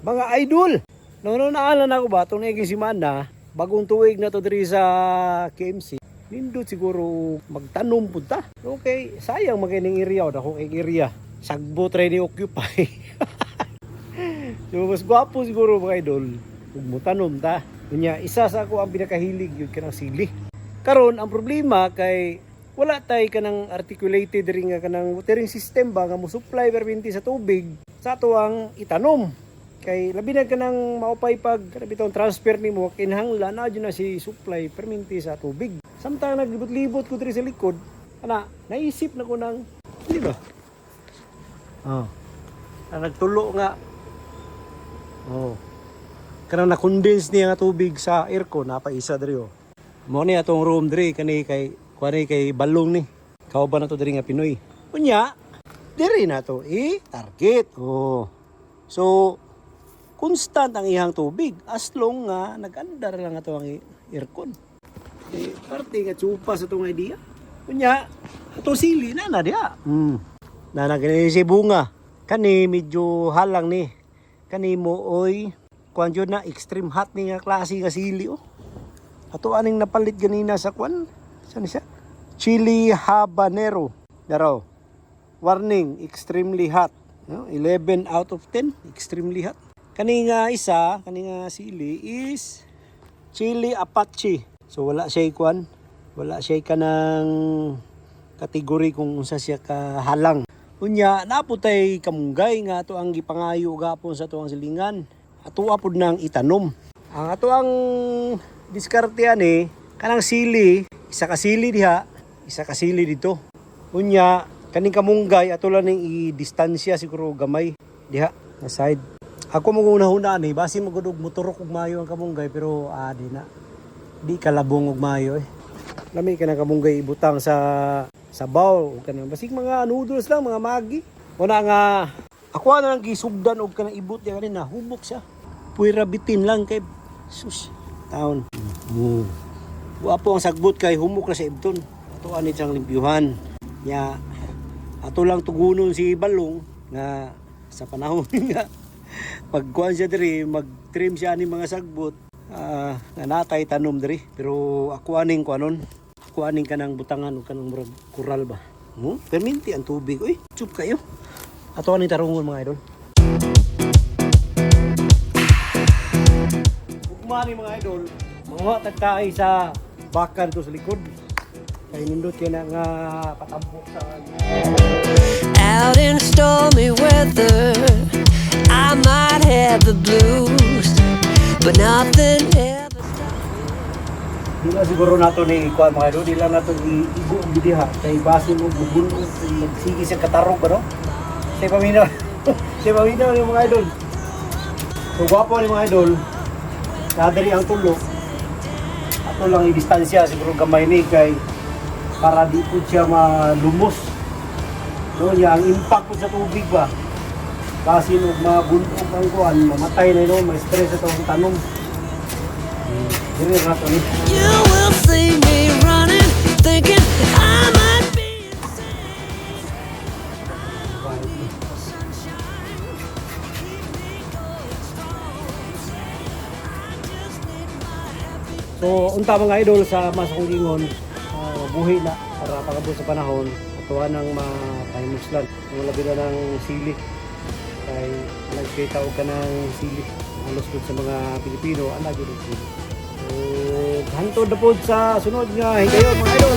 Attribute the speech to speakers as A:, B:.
A: Mga idol, naalan ako ba itong naging simana, bagong tuig na to diri sa KMC, nindot siguro magtanom punta. Okay, sayang magining area o akong area. Sagbo try ni occupy. So mas gwapo siguro mga idol kung mutanom ta. Kunya isa sa ako ang pinakahilig yun kanang sili. Karon ang problema kay wala tay kanang articulated ring nga kanang watering system ba nga mo supply perminti sa tubig sa ato ang itanom. Kay labi na kanang maupay pag bitong transfer nimo kinahanglan na na si supply perminti sa tubig. Samtang naglibot-libot ko diri sa likod, naisip na ko nang di ba? Nagtulo nga. Kanang na-condense niya nga tubig sa aircon napaisa diri oh. Mo ni atong room diri kani kay balong ni. Kauban na to diri nga Pinoy. Unya, diri na to target. So constant ang ihang tubig as long nga nag-andar lang ato ang aircon. Parte nga tsupa sa itong idea. Kunya, ato sili na diya. Nanagani si bunga. Kani medyo halang ni. Kani mo oy kuan jud na extreme hot ni nga klase nga sili oh. Ato aning napalit ganina sa kuan. Saan siya? Chili habanero. Daraw. Warning, extremely hot. 11 out of 10, extremely hot. Kani nga isa, kani nga sili is chili apache. So wala siya kuan, wala siya kanang kategory kung unsa siya kahalang. Unya naputay kamunggay nga ato ang gipangayo gapon sa ato ang silingan. Ato apod nang itanom. Ang ato ang diskarte ani kanang sili, isa ka sili diha, isa ka sili dito. Unya kaning kamunggay ato lang ning i-distansya siguro gamay diha na side. Ako mo una ni basi magudog motorok og mayo ang kamunggay pero di na. Di kalabong og mayo eh. Lami ka na kamunggay ibutang sa bowl kanang basig mga noodles lang, mga magi. Una nga ako na lang gisugdan og kanang ibot diha kanina, hubok siya. Puwera bitin lang kay sus taon. Wapo ang sagbot kay humok na sa ibton. Ato ani siyang limpyuhan. Nya ato lang tugunon si balong nga sa panahon nga pagkuhan siya diri, mag-trim siya ni mga sagbot, natay tanom diri. Pero ako aning kuanon, ako aning kanang butangan o kanang murag kural ba. Perminti ang tubig. Uy, chup kayo. Ato aning tarungon mga idol. Ugma ni mga idol, mga tagtaay sa bakan to sa likod. Kay nindot kay na nga patambok sa
B: out in stormy weather. I might have the blues, but nothing ever stops.
A: Di na siguro nato ni ikuha mga idol, di lang nato igo ang bidiha. Kay base mo gugulo, magsigi siya katarog ba no? Siya paminaw. Siya paminaw ni mga idol. So gwapo ni mga idol, nadali ang tulo. Ato lang i-distansya, siguro gamay ni kay para di po siya malumos. No, niya ang impact po sa tubig ba? Kasi nung mabuntog ang kuhan, mamatay na yun, may stress ito ang tanong. Dili na ito ni.
B: You will see me running, thinking I might be insane.
A: So, unta mga idol sa masakong gingon, buhi na para pagabot sa panahon, atuan ng mapaimuslan. Yung labi na ng sili. Kay nagkita ka ng sili. Halos po sa mga Pilipino, ang lagi ng sili. So, hantod na po sa sunod nga higayon mga idol.